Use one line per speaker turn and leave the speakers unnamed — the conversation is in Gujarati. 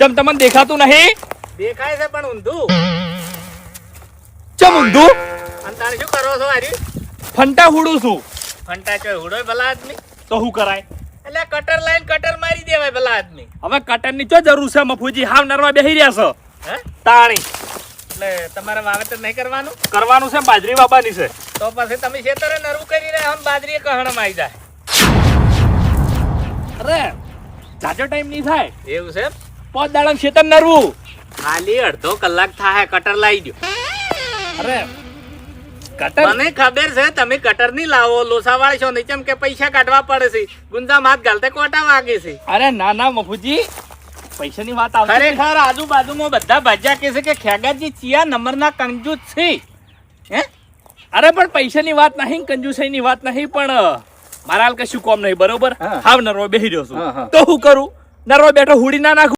ચમ તમને દેખાતું નહીં?
દેખાય છે પણ ઊંધું.
ચમ ઊંધું?
અને તારે શું કરો છો હારી?
ફંટા હુડું છું.
ફંટા ચોય હુડોય ભલા આદમી.
તો શું કરાય?
એટલે કટર લાઈન કટર મારી દેવાય ભલા આદમી.
હવે કટરની ચો જરૂર છે મફુજી? હાવ નરવા બેહી રહ્યા છો.
હે?
તાણી
એટલે તમારે વાવેતર નહીં કરવાનું?
કરવાનું છે, બાજરી વાવવાની છે.
તો પછી તમે ખેતરે નરવું કરી રહ્યા આમ બાજરી કહણમાં આવી જાય.
અરે જાજો ટાઈમ નહીં થાય.
એવું છે?
5 દાડા ખેતર નરવું.
ખાલી અડધો કલાક થાય કટર લાવી દો.
અરે કટર
મને ખબર છે તમે કટર ની લાવો લોસાવાળ છો નહીં ચમ કે પૈસા કાઢવા પડે છે ગુંજા માથ ગાલતે કોટા વાગે છે.
અરે ના ના મફુજી, પૈસાની વાત આવતી નથી.
ખરેખર આજુબાજુમાં બધા ભાજ્યા કે છે કે ખેગાજી ચિયા નંબરના કંજૂસ છે. હે?
અરે પણ પૈસાની વાત નહીં, કંજુસાઈની વાત નહીં, પણ મારા હાલ કશું કોમ નહીં, બરોબર?
હા.
હાવ નરવો બેહી રહ્યો છું.
હા, હા.
તો હું કરું? નરવો બેઠો હુડી ના નાખું?